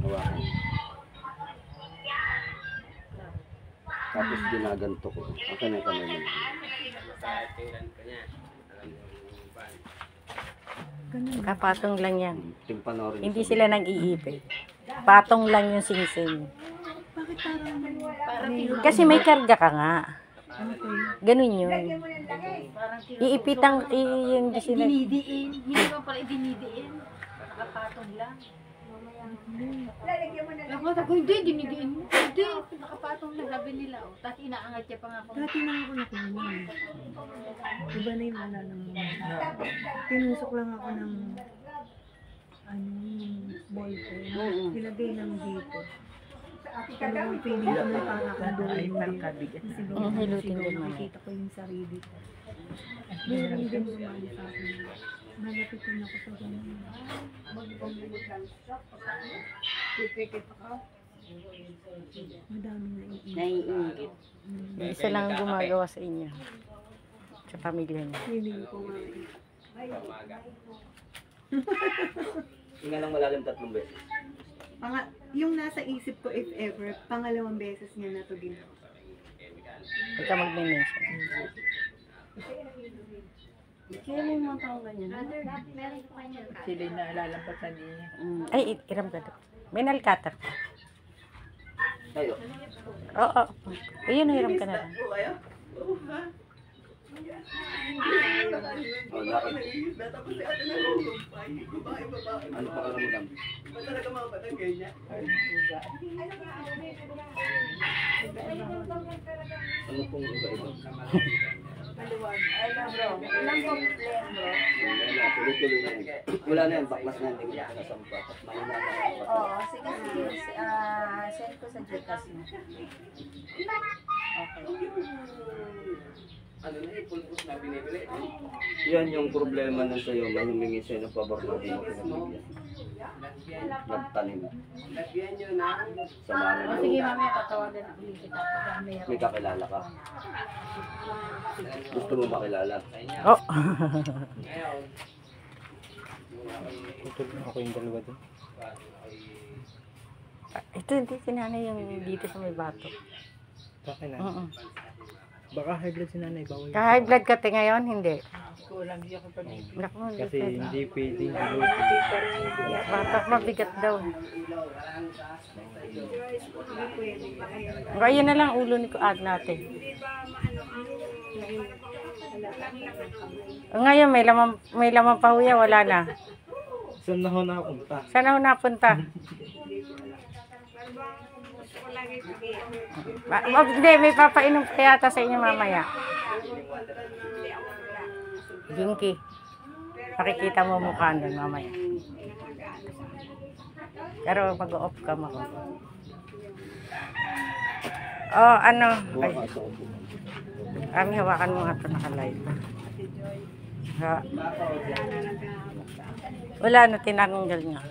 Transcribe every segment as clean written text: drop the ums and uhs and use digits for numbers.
Hawakan. Tapos ginaganto ko. Akin na kamay mo. Kapatong lang yan. Timpano rin. Hindi sila nag-iipit. Patong lang yung singsing. Bakit parang Kasi may karga ka nga. Ganun yun. Iipitang yung dinidiin? Hindi ba pala dinidiin? Nakapatong lang. Ako, hindi, dinidiin mo. Hindi, nakapatong lang, sabi nila. Oh. Tapos inaangat niya pa nga ako. Dati na ako nakuha. Iba na yung wala ng tinusok lang ako ng ball pen. Ilagay lang dito. Talagang feeling ko na parang akong doon. Kasi hilutin din mo. nakikita ko yung sarili ko. Meron din bumali sa akin. Nalapitin ako sa ganun. Madaming naiingit. Isa lang ang gumagawa sa inyo. Sa pamilya niyo. Feeling ko nga. Hinga lang malalim 3 beses. Yung nasa isip ko, if ever, pangalawang beses niya na ito ginawa. Huwag ka mag-mention. Kaya may mga taong ganyan. Sila na lalampasan niya. Ay, iram ka doon. May nalkater. Tayo. Oo. Ayun, hiram ka na lang. Oh, lakad. Ano pa karamdam? Ano pong iba-iba? Tuloy-tuloy na yan. Wala na yan, baklas na, hindi ko na pinasampa. Mahina na yan. Oo, sige. Send ko sa Gcash mo. Yan yung problema na sa'yo, may humingi sa'yo ng pabor na di mo pinabigyan. Nagtanim. Samahan na Sige, loob. mamaya tatawagan na ulit kita. Pag may May kakilala ka. Gusto mo makilala? Oh. Ako yung dalawa din. Ito, hindi sinanay yung dito sa may bato. Bakit na? Oo. Baka high blood si nanay. Bawal. Ka-high blood ka te ngayon? Hindi. kulang di ako pag-ibig. Naku, hindi Kasi pwede. hindi pwedeng ilutin. Batak mabigat daw. Kaya na lang ulo ni Kuad natin. Ngayon may lamang pa huya, wala na. Saan na ho nakapunta? Saan ako napunta? Hindi, may papainom pa yata sa inyo mamaya. Jinky. Makikita mo mukha doon mamaya. Pero mag-off ka mo. Oh, ano? Ay. Kami hawakan mo nga ito naka-live. Ha. Wala na, tinanggal niya.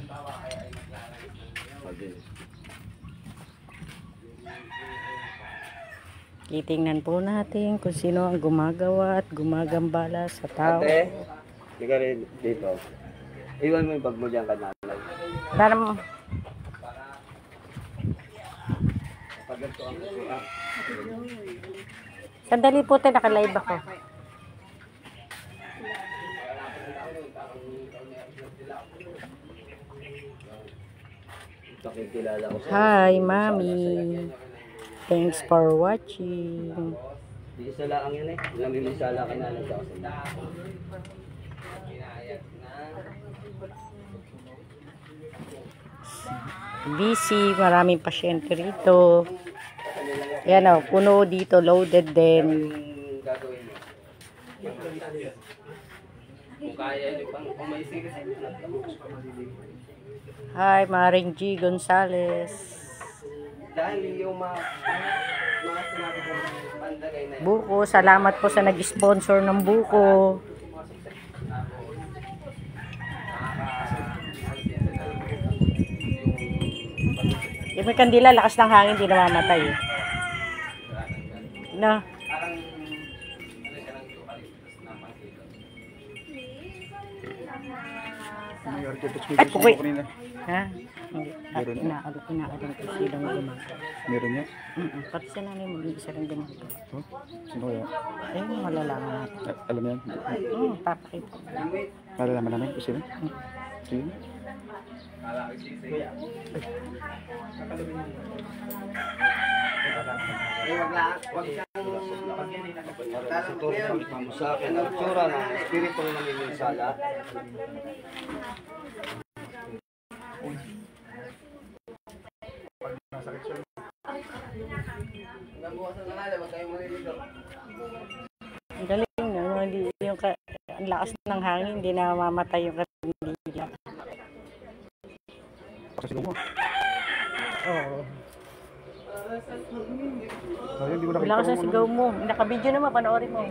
Titingnan po natin kung sino ang gumagawa at gumagambala sa tao. Ate, di ka rin dito. Iwan mo yung bag mo dyan kanalay. Para mo. Paganto ang kuha. Sandali po tayo, naka-live ako. Pakikilala ko sa Hi, Mami. Thanks for watching. Di isa lang yun eh. Namimisala ka na lang sa kasi. Busy, maraming pasyente rito. Yan o, puno dito, loaded din. Yung gagawin mo. Kung kaya nyo pang umaisig kasi. Hi, Maring G. Gonzales. Dahil yung mga sinabi ko pandagay na yun. Buko, salamat po sa nag-sponsor ng buko. Yung may kandila, lakas ng hangin, di namamatay. No. Ay, pukoy! Ha? Hindi. Inaalam ko silang gumagawa. Meron niya? Pati sa nanay mo, isa lang gumagawa. Oh, sino kaya? Ayun, malalaman natin. Alam mo yan? Papakita. Malalaman namin kung sino? Sino? Ito, sa akin, ang tsura ng espiritu ng namiminsala. Ang galing, no? Hindi yung ang lakas ng hangin, hindi namamatay yung kandila. Oo. Lakas na sigaw mo. Naka-video naman, panoorin mo.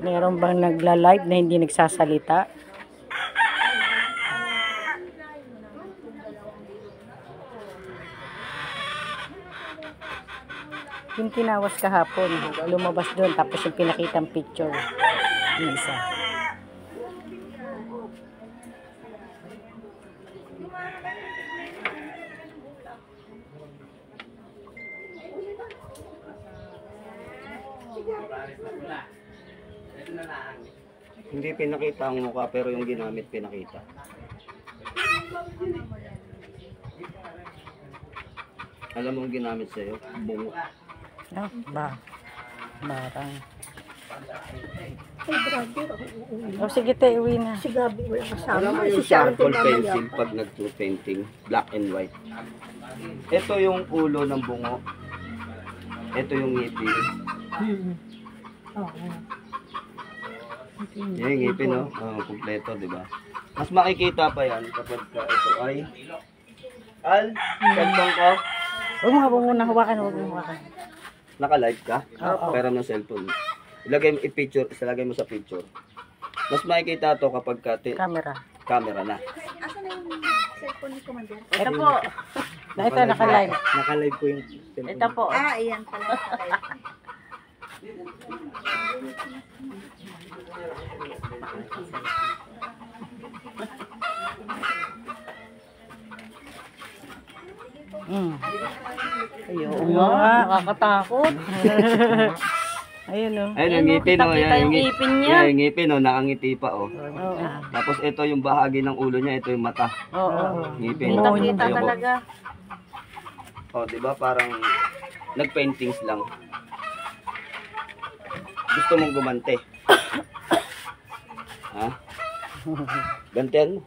Meron bang nagla-live na hindi nagsasalita? Yung tinawas kahapon, lumabas doon, tapos yung pinakitang picture. Yung isa. Hindi pinakita ang mukha pero yung ginamit pinakita. Alam mo ang ginamit sa'yo? Bungo. No, barang. Ay, brother. O sige, te, uwi na. Si Gabi wala kasama. Alam mo Si yung Sharon charcoal mamaya. pencil pag nag-true painting, black and white. Ito yung ulo ng bungo. Ito yung ngipin. Oo. Yan yung ngipin, no? Kompleto, di ba? Mas makikita pa yan kapag ito ay... cellphone ko. Huwag mo muna hawakan, huwag mo hawakan. Naka-live ka? Oo. Pero ng cellphone. Ilagay mo sa picture. Mas makikita to kapag camera na. Asan na yung cellphone ni Commander? Ito po. Ito, naka-live. Naka-live ko yung cellphone. Ito po. Ah, iyan pala. Ayun nga, kakatakot. Ayun o. Ayun, yung ngipin, no? Kita yung ngipin niya. Yan, yung ngipin, no? Nakangiti pa, oh. Oo. Tapos ito yung bahagi ng ulo niya, ito yung mata. Oo. Ngipin. Kita Ayun po. talaga. Oh, di ba? Parang nag-paintings lang. Gusto mong gumante. Ha? Gantihan mo.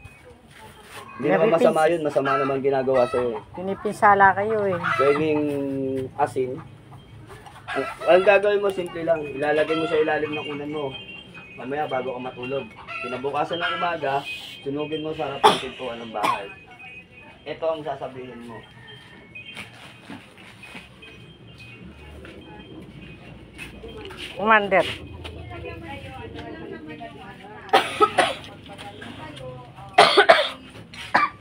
Hindi naman masama yun. Masama naman ginagawa sa'yo. Pinipinsala kayo eh. Pwedeng asin. Ang gagawin mo, simple lang. Ilalagay mo sa ilalim ng unan mo. Mamaya bago ka matulog. Kinabukasan ng umaga, sunugin mo sa harap ng pintuan ng bahay. Ito ang sasabihin mo. Commander.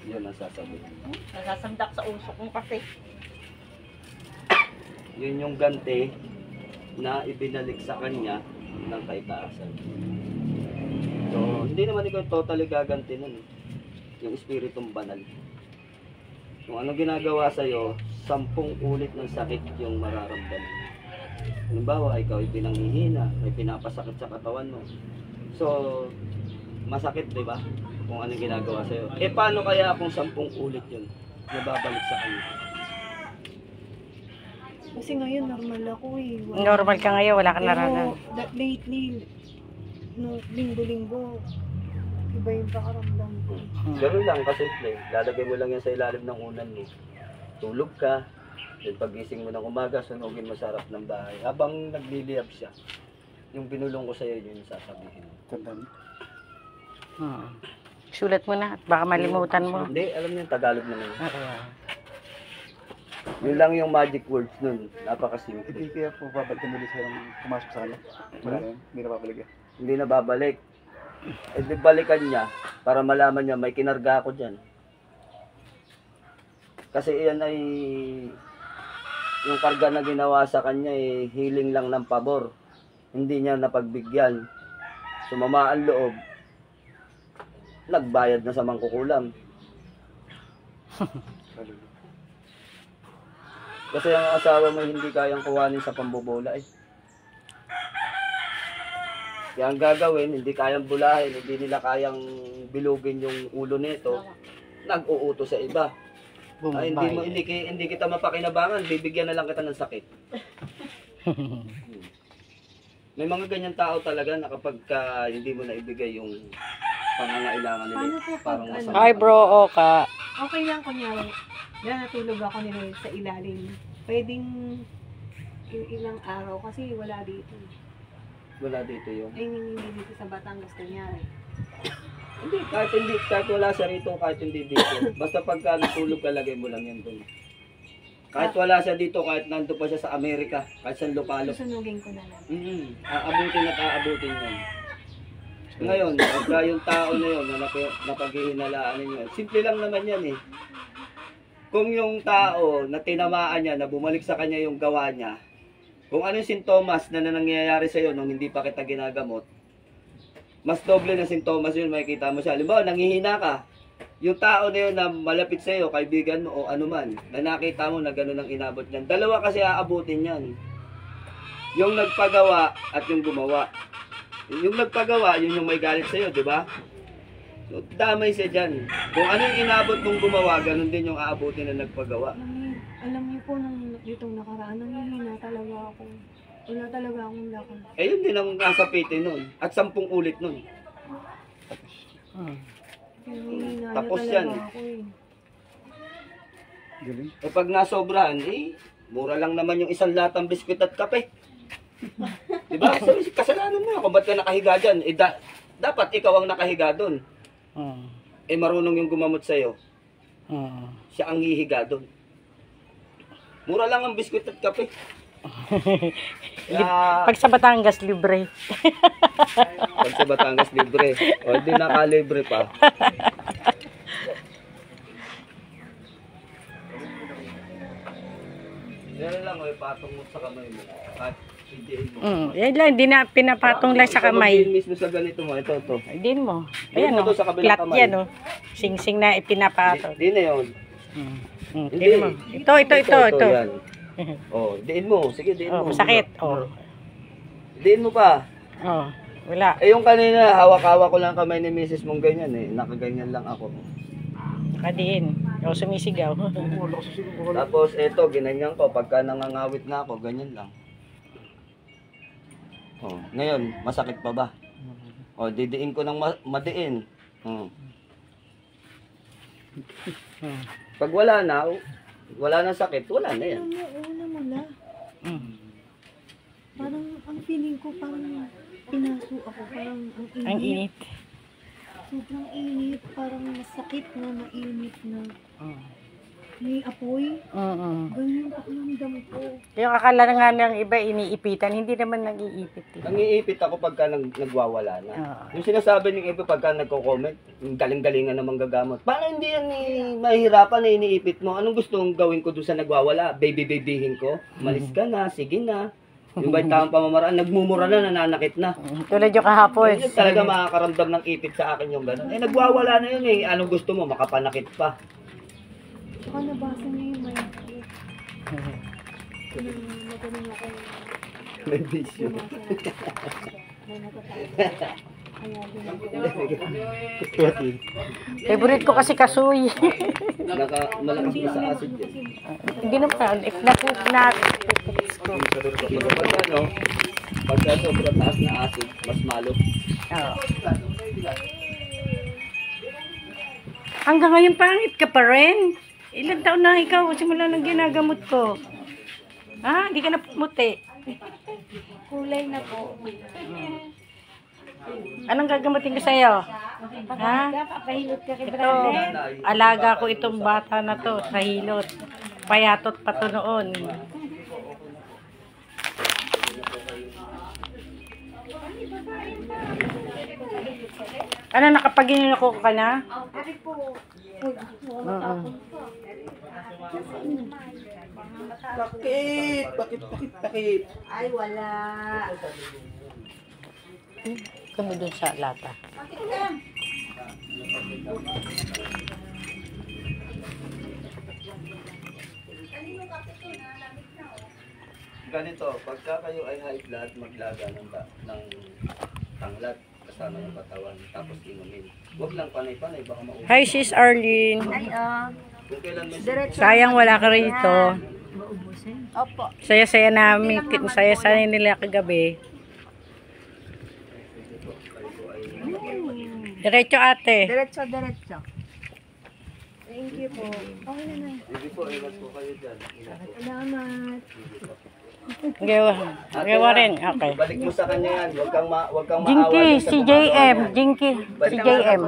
Yun ang sasabihin. Nasasandak sa usok mo kasi. Yun yung ganti na ibinalik sa kanya ng kaitaasan. So, hindi naman ikaw totally gaganti nun. Yung espiritong banal. Kung ano ginagawa sa'yo, 10 ulit ng sakit yung mararamdaman. Halimbawa, ikaw ay pinanghihina, ay pinapasakit sa katawan mo. So, masakit, di ba? Kung ano ginagawa sa'yo. Eh, paano kaya kung 10 ulit yun na babalik sa kanya? Kasi ngayon normal ako eh. Normal ka ngayon, wala kang Pero nararamdaman. lately, no, linggo-linggo, iba yung pakaramdam ko. Gano'n lang, kasimple. Lalagay mo lang yan sa ilalim ng unan mo. Tulog ka. Then pagising mo ng umaga, sunugin mo sa harap ng bahay. Habang nagliliyab siya, yung binulong ko sa'yo, yun yung sasabihin. Sulat mo na at baka malimutan mo. Hindi, alam niyo, Tagalog naman. Oo. Yun lang yung magic words nun. Napakasimple. Hindi kaya po babalik mo sa pumasok sa kanila. Wala na yun. Hindi na babalik yan. Hindi na babalik. E di balikan niya para malaman niya may kinarga ako dyan. Kasi iyan ay yung karga na ginawa sa kanya eh, healing lang ng pabor. Hindi niya napagbigyan. Sumama ang loob. Nagbayad na sa mangkukulam. Kasi ang asawa mo hindi kayang kuhanin sa pambobola eh. Kaya ang gagawin, hindi kayang bulahin, hindi nila kayang bilugin yung ulo nito, nag-uuto sa iba. Ay, hindi kita mapakinabangan, bibigyan na lang kita ng sakit. May mga ganyan tao talaga na kapag hindi mo na ibigay yung pangangailangan nila, Paano po pag parang ano? masama. Hi bro, Oka. Okay lang kunyari, natulog ako nila sa ilalim. Pwedeng ilang araw kasi wala dito. Wala dito yung... Ay, hindi dito sa Batangas kunyari. Hindi, kahit wala siya rito, kahit hindi dito. Basta pagka natulog ka, lagay mo lang yan doon. Kahit wala siya dito, kahit nando pa siya sa Amerika, kahit sa Lupalo. Susunugin ko na lang. Aabutin at aabutin yan. Ngayon, pagka yung tao na yun, na napaghihinalaan ninyo, simple lang naman yan eh. Kung yung tao na tinamaan niya, na bumalik sa kanya yung gawa niya, kung ano yung sintomas na nangyayari sa'yo nung hindi pa kita ginagamot, mas doble na sintomas yun, makikita mo siya. Halimbawa, nanghihina ka, yung tao na yun na malapit sa'yo, kaibigan mo o anuman, na nakita mo na gano'n ang inabot niyan, dalawa kasi aabutin yan. Yung nagpagawa at yung gumawa. Yung nagpagawa, yun yung may galit sa'yo, di ba? So, damay siya dyan. Kung ano yung inabot mong gumawa, ganun din yung aabutin na nagpagawa. Alam niyo po, nung itong nakaraan, nanghihina talaga ako. Wala talaga akong lakad. Eh, yun din ang kasapitin nun. At 10 ulit nun. Nanghihina na Tapos talaga yan. ako eh. Galing. Eh, pag nasobrahan, mura lang naman yung isang latang biskwit at kape. Diba? So, kasalanan mo. Kung ba't ka nakahiga dyan, dapat ikaw ang nakahiga dun. Eh, marunong yung gumamot sa'yo. Siya ang hihiga dun. Mura lang ang biskwit at kape. Kaya, Pag sa Batangas, libre. pag sa Batangas libre. O, di nakalibre pa. Yan lang, patong mo sa kamay mo. At hidiin mo. Yan lang, hindi na pinapatong lang sa kamay. Ikaw mismo sa ganito mo. Ito. Hindi mo. Hindi Ayan mo o, to sa kabilang flat kamay. yan o. Sing-sing na ipinapatong. Di na yun. Hindi mo. Ito. Yan. Oh, diin mo. Sige, diin Oh, mo. masakit. Oh. Diin mo pa. Oh, wala. Eh, yung kanina, hawak-hawak ko lang kamay ni Mrs. mong ganyan eh. Nakaganyan lang ako. Nakadiin. O, sumisigaw. Tapos, eto, ginanyan ko. Pagka nangangawit na ako, ganyan lang. Oh, ngayon, masakit pa ba? Oh, didiin ko ng madiin. Pag wala na sakit, wala na yan. Wala. Parang ang feeling ko parang pinaso ako. Parang Ang init. Sobrang init. Parang masakit na mainit na. May apoy. Ganyan pakiramdam ko. Yung akala na nga ng iba iniipitan, hindi naman nag-iipit. Nangiipit ako pagka nagwawala na. Yung sinasabi ng iba pagka nagko-comment, yung galing-galingan namang gagamot. Paano hindi yan mahirapan na iniipit mo? Anong gusto mong gawin ko doon sa nagwawala? Baby-babyhin ko? Malis ka na, sige na. Yung ba'y tamang pamamaraan, nagmumura na, nananakit na. Tulad yung kahapon. Yun talaga makakaramdam ng ipit sa akin yung gano'n. Eh nagwawala na yun eh. Anong gusto mo? Makapanakit pa. Saka nabasa niya yung mind ko. Magaling ako. May bisyo. May natatakot. Kaya din ako. Favorite ko kasi kasuy. Malakas pa sa acid yan. Hindi naman. If na-focus ko. Pagka sobrang taas na acid, mas malo. Hanggang ngayon pangit ka pa rin. Ilang taon na ikaw simula nang ginagamot ko. Ha? Hindi ka na pumuti. Kulay na po. Anong gagamutin ko sa'yo? Ha? Papahilot ka kay Ito, alaga ko itong bata na to sa hilot. Payatot pa to noon. Ano, nakapaginako ka na? Bakit? Ay, wala. Kami dun sa lata. Bakit ka? Ganito, pagka kayo ay high blood, maglaga ng tanglad kasama ng katawan, tapos inumin. Huwag lang panay-panay, baka maubos. Hi, sis Arlene. Ay, Kung kailan may diretso. Sayang wala ka rito. Opo. Saya-saya namin. Saya-saya nila kagabi. Diretso ate. Diretso. Thank you po. Sige po, ingat po kayo dyan. Ingat po. Salamat. Gawa rin. Okay. Balik mo sa kanya yan, huwag kang Jinky, maawa. si JM. Jinky, si JM.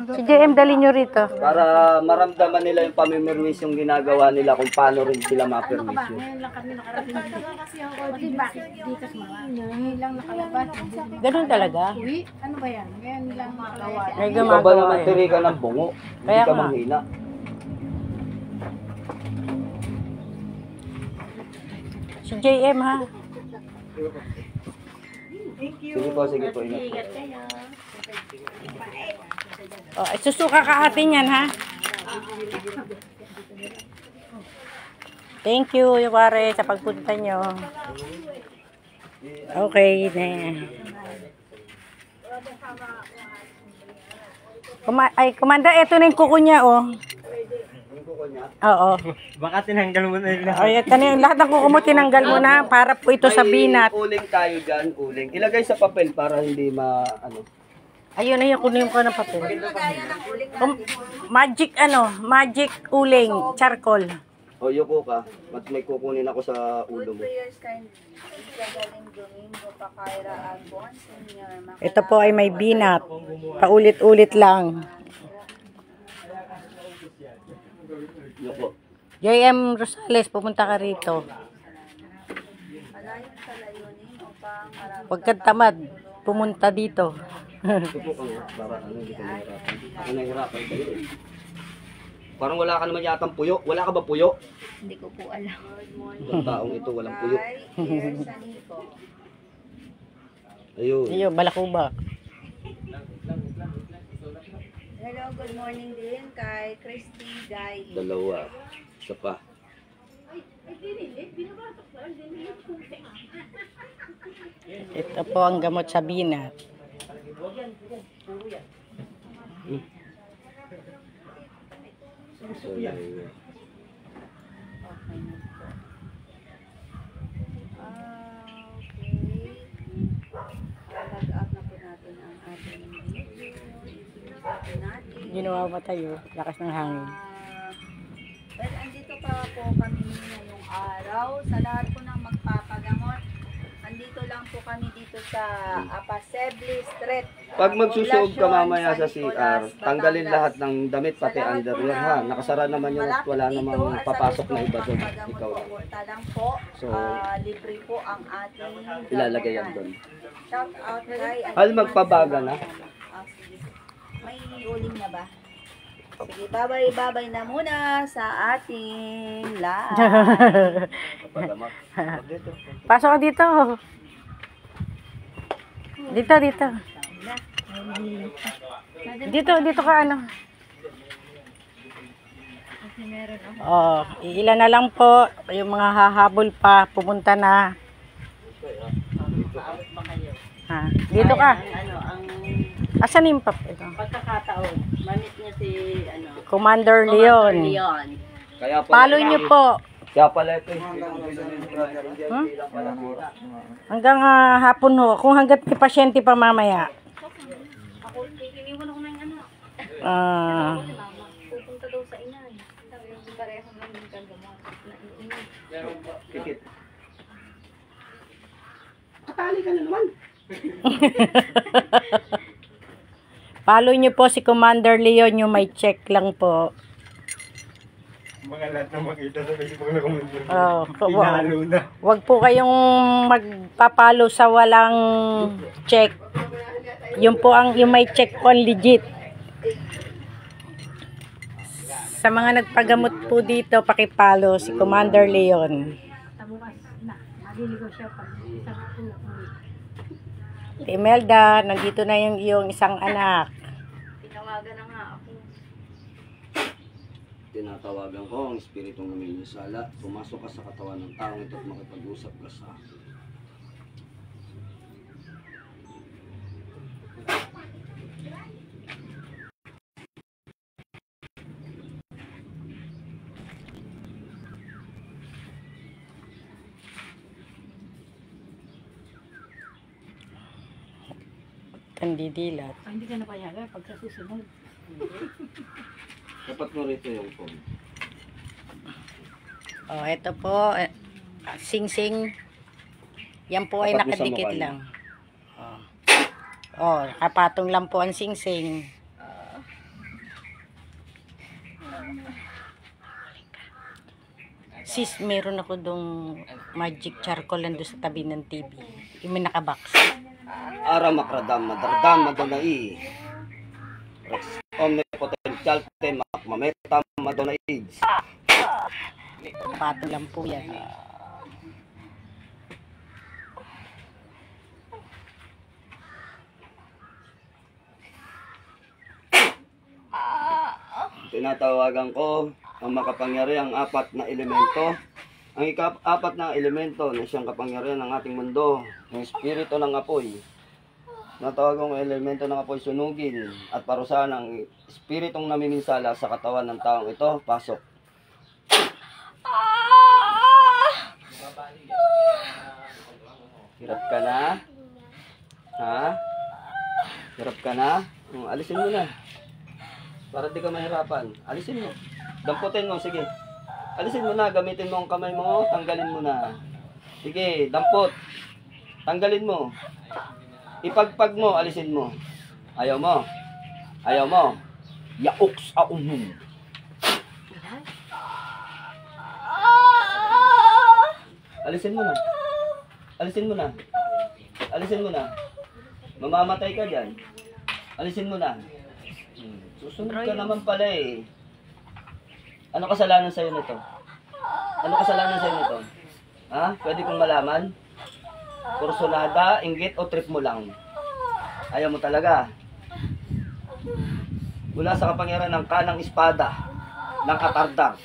Si JM, dali nyo rito. Para maramdaman nila yung pamimirwis yung ginagawa nila kung paano rin sila mapirwis yun. Ngayon lang kami nakarating dito. O diba, dito sa mga. Ngayon lang nakalabas. Ganun talaga. Uwi, ano ba yan? Ngayon lang nakalabas. May Ikaw ba gumagawa naman eh. tiri ka ng bungo? Hindi Kaya ka nga. manghina. Si JM ha. Sige po, ingat po. Oh, susuka ka atin yan ha. Thank you, Yuware, sa pagpunta nyo. Okay na. Kumanda, eto na yung kuko niya, oh. Yung kuko niya, Oo. Baka tinanggal mo na yun. Ay, ito na yung lahat ng kuko mo, tinanggal mo na para po ito sa binat. uling tayo dyan, uling. Ilagay sa papel para hindi ano. Ayun na yung kunin ko ng papel. Magic uling, charcoal. O, yuko ka. At may kukunin ako sa ulo Good mo. prayers kind Isabelin Domingo Pacaira Albon Senior. Ito po ay may binat. Paulit-ulit lang. Yuko. JM Rosales, pumunta ka rito. Malayon sa layunin upang marami Huwag kang tamad, pumunta dito. Yuko ka nga. Para hindi ka nahirapan. Ako nahirapan kayo eh. Parang wala ka naman yatang puyo. Wala ka ba puyo? Hindi ko po alam. Itong taong ito walang puyo. Dear Sanico. Ayun. Ayun, balakuba. Hello, good morning din kay Christy Guy. Dalawa. Isa pa. Ito po ang gamot sa binat. So, yun. Okay. Nag-up na po natin ang ating video. Isusunod natin. Ginawa pa tayo, lakas ng hangin. Well, andito pa po kami ngayong araw. Sa lahat po ng magpapagamot, andito lang po kami dito sa Apaseble Street. Pag magsusuog ka Poblacion, mamaya sa San CR, Nicolas, tanggalin Batangas. lahat ng damit pati Sa lahat underwear po ha. ng Nakasara naman yun at wala malapit namang dito, papasok sa na iba doon. pagpapagamot Ikaw po, lang. punta lang po. So, Libre po ang ating Ilalagay yan gamutan. doon. Shout out kay Hal, magpabaga na. Sige. May uling na ba? Sige, babay-babay na muna sa ating live. Padamak. Pasok ka dito. Dito. Dito ka ano. Oh, ilan na lang po. Yung mga hahabol pa, pumunta na. Ha, dito ka. Asan yung pap? Ito. Pagkakataon, manit niya si Commander Leon. Leon. Kaya pala, Follow niyo po. Kaya pala ito. Huh? Hanggang hapon ho. Kung hanggat may pasyente pa mamaya. Iniwan ako ng ano. Pupunta daw sa inay. Pareho lang yung gagamot. Kikit. Katali ka na naman. Follow niyo po si Commander Leon. Yung may check lang po. Mga lahat na makita sa Facebook na kumunod. Oh, Pinalo na. wag po kayong magpapalo sa walang check. Yung po ang yung may check po ang legit. Sa mga nagpagamot po dito, pakipalo si Commander Leon. Tabukas na. Maliligo siya pag isang uwi. Imelda, nandito na yung iyong isang anak. Tinawagan na nga ako. Tinatawagan ko ang espiritong namimisala. Pumasok ka sa katawan ng taong ito at makipag-usap ka sa akin. Kandidilat. Hindi ka na payagan pag sa susunod. Dapat mo rito yung phone. Oh, ito po, sing-sing. Yan po ay Tapat mo sa nakadikit mukha niya. lang. Oh, nakapatong lang po ang sing-sing. Sis, meron ako dong magic charcoal nando sa tabi ng TV. Yung may nakabox. Ara makradam madardam madonai. Rex omnipotential temak mametam madonai. Patong lang po yan. Tinatawagan ko ang makapangyarihang apat na elemento. Ang apat na elemento na siyang kapangyarihan ng ating mundo, yung espiritu ng apoy. Natawagan ko ang elemento ng apoy sunugin at parusahan ng espiritong namiminsala sa katawan ng taong ito. Pasok. Hirap ka na? Ha? Hirap ka na? Alisin mo na. Para di ka mahirapan. Alisin mo. Damputin mo, sige. Alisin mo na, gamitin mo ang kamay mo, tanggalin mo na. Sige, dampot. Tanggalin mo. Ipagpag mo, alisin mo. Ayaw mo. Ayaw mo. Yauks aunum. Alisin mo na. Alisin mo na. Alisin mo na. Mamamatay ka dyan. Alisin mo na. Susunod ka naman pala eh. Ano kasalanan sa'yo nito? Ano kasalanan sa'yo nito? Ha? Pwede kong malaman? Kursunada, inggit o trip mo lang? Ayaw mo talaga. Mula sa kapangyarihan ng kanang espada, ng katardar,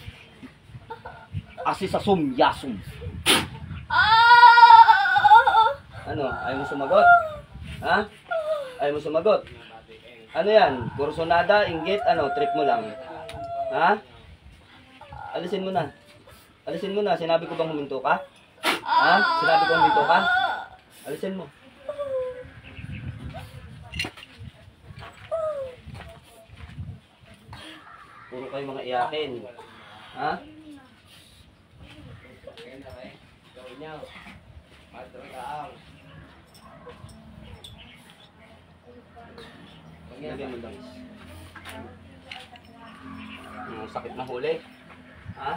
asisasum yasum. Ano? Ayaw mo sumagot? Ha? Ayaw mo sumagot? Ano yan? Kursunada, inggit, ano? Trip mo lang? Ha? Alisin mo na. Alisin mo na. Sinabi ko bang huminto ka? Ha? Sinabi ko huminto ka? Alisin mo. Puro kayo mga iyakin. Ha? Lagyan mo lang. Sakit mahuli. Ha?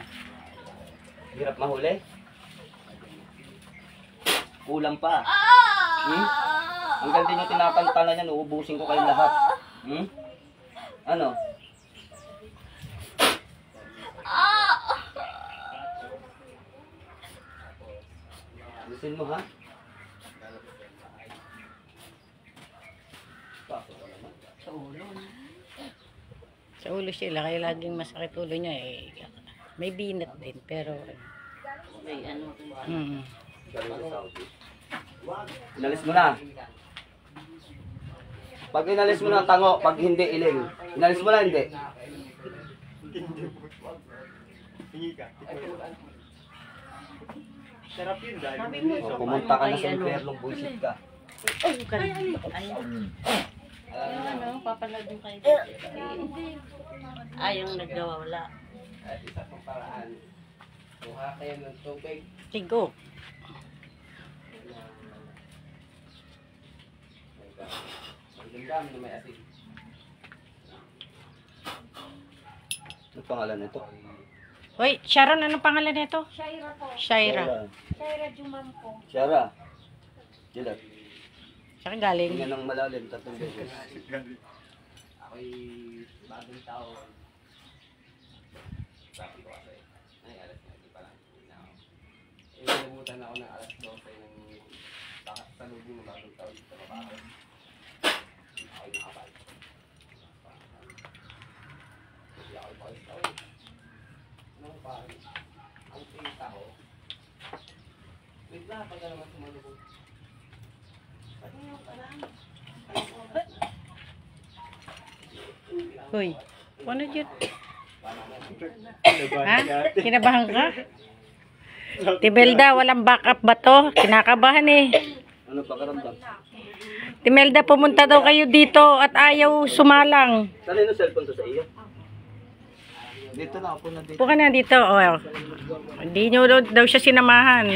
Hirap mahuli. Kulang pa. Hanggang di nyo tinatantanan yan, uubusin ko kayong lahat. Ano? Alisin mo, ha? Sa ulo sila, kaya laging masakit ulo niya eh. May binat din, pero... May ano. Inalis mo na. Pag inalis mo na tango, pag hindi iling. Inalis mo na, hindi. O, pumunta ka na sa impyernong buisit ka. Yung ano, papanood mo kayo. Yung naggawa, wala. Isa pang paraan. Kuha kayo ng tubig. Tigo. Ang na may asin. Ano pangalan nito? Hoy, Sharon, ano pangalan nito? Shaira po. Shaira. Shaira Juman po. Shara. Dilat. Saan galing? Tingnan ng malalim, 3 beses. Ako'y bagong tao. Nabutan ako ng alas 12 ng salubong ng bagong taon sa babae. Ako'y nakabalik. Hindi ako'y pakis-taon. Anong pari? Ang tita ko. Wait lang, pagka naman sumalubong. Pati yung parang. Hoy, ano dyan? Ha? Kinabahan ka? Timelda, walang backup ba to? Kinakabahan eh. Ano pakiramdam? Timelda, pumunta daw kayo dito at ayaw sumalang. Saan yung cellphone to sa iyo? Dito na ako na dito. Puka na dito. Oh. Hindi nyo daw siya sinamahan.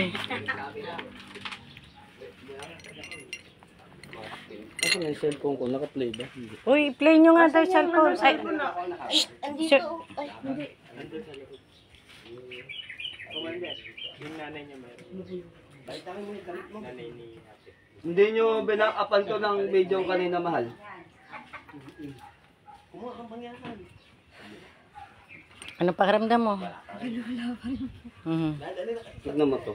Ako na yung cellphone ko, naka-play ba? Uy, play nyo nga daw yung cellphone. Ay, shh. Hindi nyo binakapan to ng video kanina, mahal. Ano pakiramdam mo? Tignan mo to.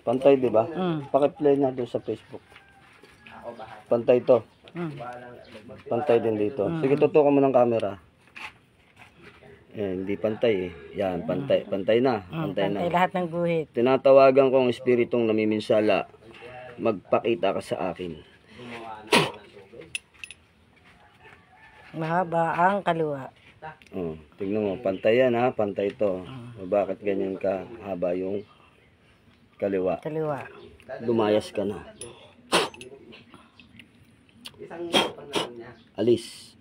Pantay, di ba? Paki-play na doon sa Facebook. Pantay to. Pantay din dito. Sige, tutukan mo ng camera. Eh, hindi pantay eh. Yan, pantay. Pantay na. Pantay na. Pantay lahat ng guhit. Tinatawagan ko ang espiritong namiminsala. Magpakita ka sa akin. Mahaba ang kaliwa. Oh, tignan mo, pantay yan ha, pantay to. Bakit ganyan ka haba yung kaliwa? Kaliwa. Lumayas ka na. Alis.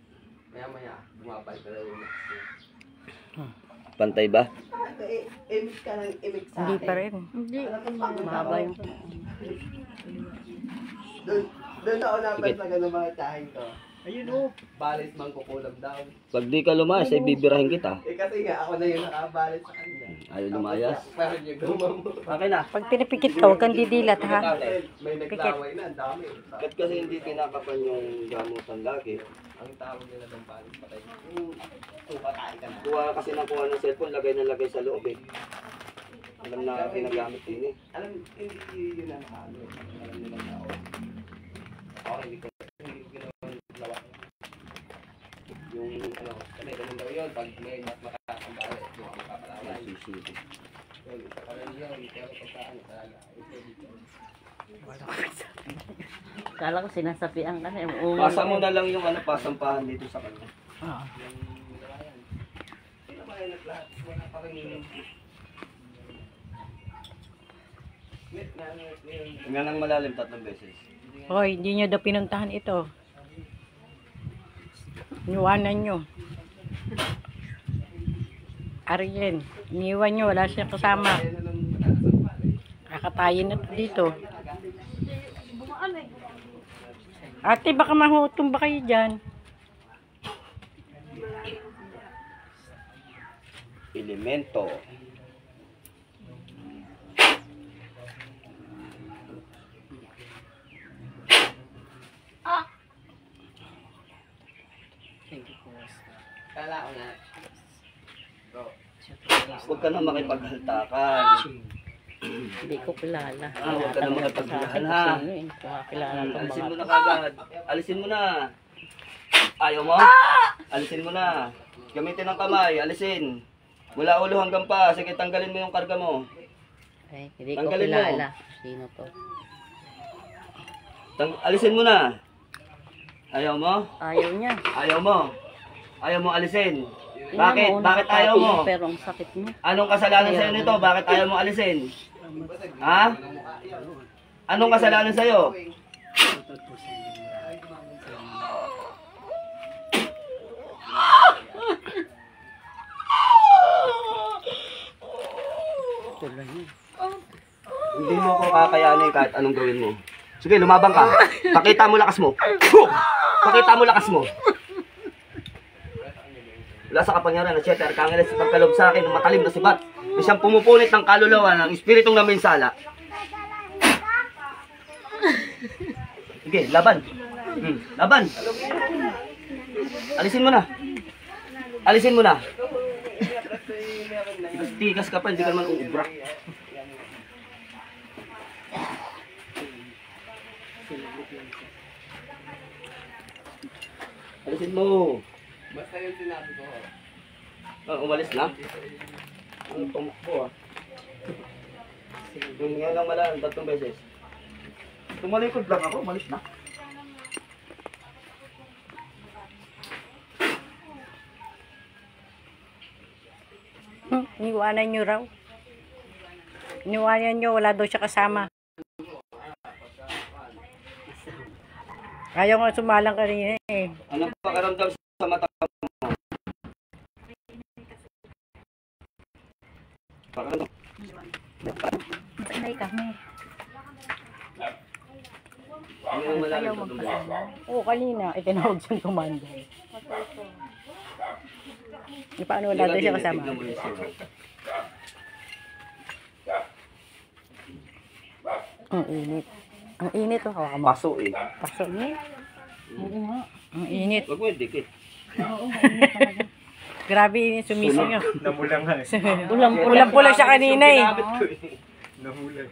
Pantay ba? Hindi pa rin. Mahaba yung... Doon ako napansin ng mga tahin ko. Ayun o. Balis man kukulam daw. Pag di ka lumayas, ay bibirahin kita. Eh kasi nga, ako na yung nakabalit sa kanya. Ayaw lumayas. Parang yung gumamo. Okay na. Pag pinipikit ka, huwag kang didilat ha. May naglaway na, ang dami. Ba't kasi hindi tinakapan yung gamutan lagi? Ang tawag nila ng balis patay. Patay ka na. Kuha kasi ng kuha ng cellphone, lagay na lagay sa loob eh. Alam na ginagamit din eh. Alam, hindi yun ang ano. Alam nila na ako. Ako hindi ko ginawa. Yung ano, kasi ganun daw yun. Pag may mas makakambali, yung ako papalawan. Sisisi. Yun, isa ka rin yun. Pero pagka ano talaga. Kala ko sinasapian ka na. Pasa mo na lang yung ano, pasampahan dito sa kanya. Oo. Wala pa rin. Tingnan ng malalim 3 beses. Hoy, hindi nyo daw pinuntahan ito. Iniwanan nyo. Arjen, iniwan nyo. Wala siyang kasama. Kakatayin na to dito. Ate, baka mahutom ba kayo dyan? Elemento. Kala ko na. Huwag ka na makipaghaltakan. Hindi ko kilala. Huwag ka na makipaghaltakan ha. Sino eh? Kakilala itong Alisin mo mga... na kagad. Alisin mo na. Ayaw mo? Alisin mo na. Gamitin ng kamay. Alisin. Mula ulo hanggang pa. Sige, tanggalin mo yung karga mo. Ay, hindi ko Tanggalin mo. kilala. Sino to? Alisin mo na. Ayaw mo? Ayaw niya. Ayaw mo. Ayaw mo alisin. Tingnan Bakit? mo, Bakit ayaw mo? Pero ang sakit mo. Anong kasalanan sa'yo nito? Bakit ayaw mo alisin? Ha? Anong kasalanan sa'yo? Hindi mo ko kakayanin kahit anong gawin mo. Sige, lumabang ka. Pakita mo lakas mo. Pakita mo lakas mo. Wala sa kapangyarihan na Siyete Arkangeles sa pagkalob sa akin ng matalim na sibat. May siyang pumupunit ng kaluluwa ng espiritong naminsala. Sige, laban. Laban. Alisin mo na. Alisin mo na. Tikas ka pa, hindi ka naman uubra. Ayusin mo. Basta yung sinabi ko. Umalis na? Ang tumakbo ah. Ngayon lang malaan, 3 beses. Tumalikod lang ako, umalis na. Iniwanan nyo raw. Iniwanan nyo, wala daw siya kasama. Ayaw nga sumalang kanina eh. Anong pakiramdam sa mata mo? Pakiramdam. Sanay kami. Ano yung malalim sa tumba? Oo, kanina. Itinawag siyang tumanda. Di paano wala daw siya kasama. Tignan mo yung sila. Ang init. Ang init oh, hawakan mo. Paso eh. Paso niya. Ang init. Huwag mo yung dikit. Grabe yung sumising nyo. Namulang nga eh. Ulang-pula siya kanina eh. Namulang.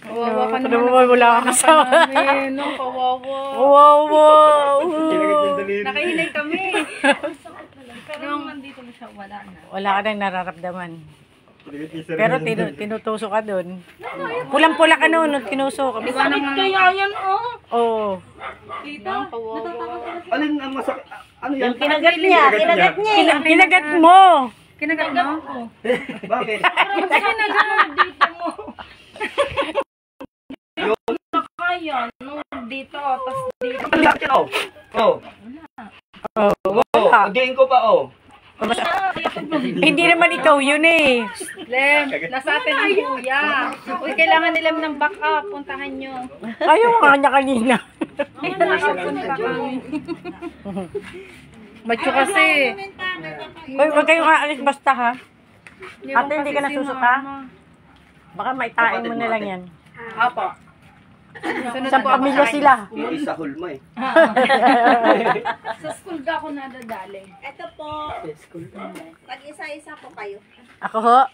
Kawawa ka Ano mo wala ka kasama. Nung kawawa. Wow! Nakahinay kami. Nung nandito na siya, wala na. Wala ka nang nararamdaman. Pero tinutuso ka dun. Pulang-pula ka noon nung tinusok. Bakit kaya yan, oh? Oo. Tita, kawawa. Alin ang masakit? Ano yan? Kinagat niya. Kinagat mo. Kinagat mo ako. Bakit? Kinagat mo dito mo. Kaya, nung dito, tapos dito. Ano yan? Oh. Oh. Oh. Again ko pa oh. Hindi naman ikaw yun eh. Lem, nasa atin ang kuya. Uy, kailangan nila ng backup. Puntahan nyo. Ayaw nga niya kanina. Punta kami. Macho kasi. Uy, huwag kayong aalis basta ha. Ate, hindi ka nasusuka? Baka maitain mo na lang yan. Apo. Sa pamilya sila. Yung isa hulma eh. Sa school ka ako nadadali. Ito po. Pag-isa-isa po kayo. Ako ho?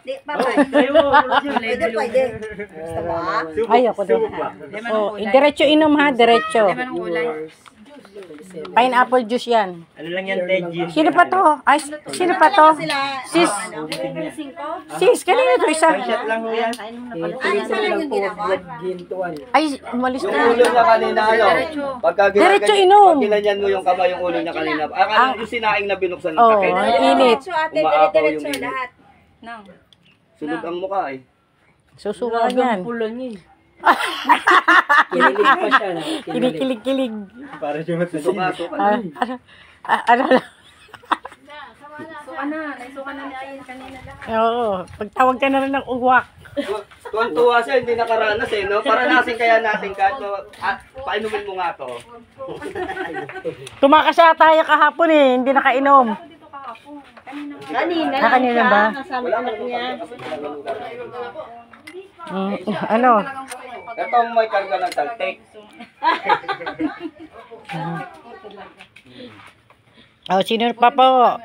Di, babay. Pwede, pwede. Gusto mo? Ayoko daw. Oh, diretso inom ha, diretso. Anong kulay? Pineapple juice yan. Ano lang yan, Teji? Sino pa to? Ay, sino pa to? Sis. Sis, kanina to isa. Shot lang ho yan. Isa lang yung ginawa. Ay, umalis Yung na. ulo niya kanina ano? Pagka Diretso inom. Pag ginanyan mo yung kamay yung ulo niya kanina. Yung sinaing na binuksan ng Oo, takay. ang init. Diretso ate, Umaapaw yung dire-diretso init. lahat. Nang. Sunog ang mukha eh. Susuka yan. Kinikilig-kilig. Para siya Suka, matasin. suka. Ano lang. Suka na. Naisuka na ni Ayin kanina lahat. Oo, pagtawag ka na rin ng uwak. Tuwan-tuwa siya, hindi nakaranas eh, no? Paranasin kaya natin kahit painumin mo nga to. Tumakasya tayo kahapon eh, hindi nakainom. Dito kahapon. Kanina. Kanina ba? Wala nang niya. Ano? Itong may karga ng taltek. Oh, sino pa po?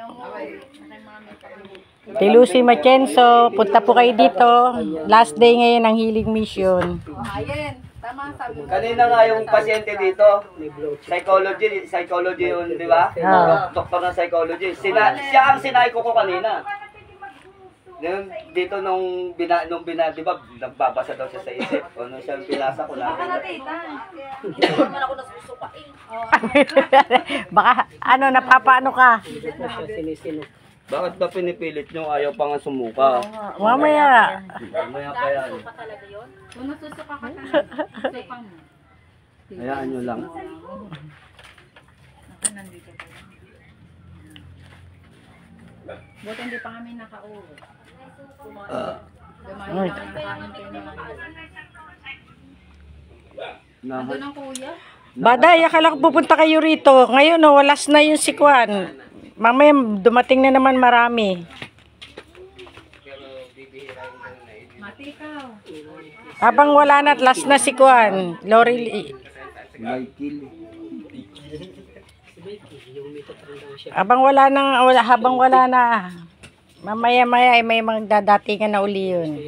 Lucy Machenzo, punta po kayo dito. Last day ngayon ng healing mission. Ayin. Tama sabi mo. Kanina nga yung pasyente dito, psychology yun, di ba? Doktor ng psychology. Siya ang sinay ko kanina. Dito nung di ba, nagbabasa daw siya sa isip. O nung siya pinasa ko lang. Hindi naman ako nasusuka eh. Baka, ano, napapaano ka? Bakit ba pinipilit nyo? Ayaw pa nga sumuka. Mamaya. Mamaya pa yan. Kung nasusuka ka talaga. Suka mo. Hayaan nyo lang. Nandito pa lang. Buti hindi pa kami nakauwi. Gamahin lang ang kain kayo na. Ando ng kuya? Baday, akala ko pupunta kayo rito. Ngayon, no, walas na yung sikwan. Mamaya, dumating na naman marami. Matikaw. Habang wala na, last na sikwan. Lori, habang wala na, mamaya-maya ay may magdadatingan na uli yun.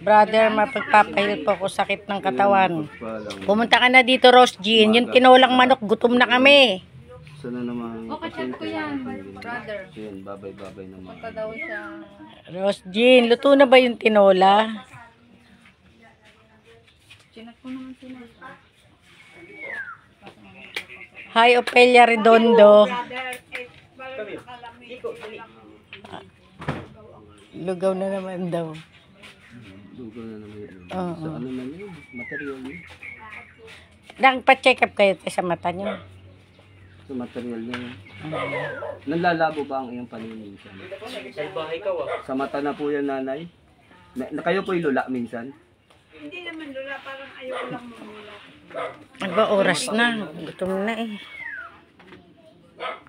Brother, mapagpapahil po ako sakit ng katawan. Pagpalang. Pumunta ka na dito, Rose Jean. Yung tinolang manok, gutom na kami. Sana naman. O, kachat ko yan, brother. Yan, babay-babay naman. Punta daw siya. Rose Jean, luto na ba yung tinola? Chinat ko naman sila. Hi, Opelia Redondo. Lugaw na naman daw. Lugaw na naman yun. Oo. Sa ano na yun? Material yun. Nagpa-check up kayo sa mata niyo. Sa material na yun. Nalalabo ba ang iyong paningin minsan? Sa mata na po yan, nanay. Kayo po'y lula minsan? Ano ba oras na? Gutom na eh.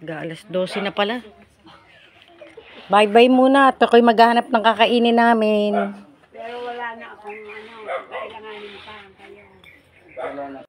Alas 12 na pala. Bye-bye muna. At ako'y maghahanap ng kakainin namin. Pero wala na akong kailanganin pa. Wala na.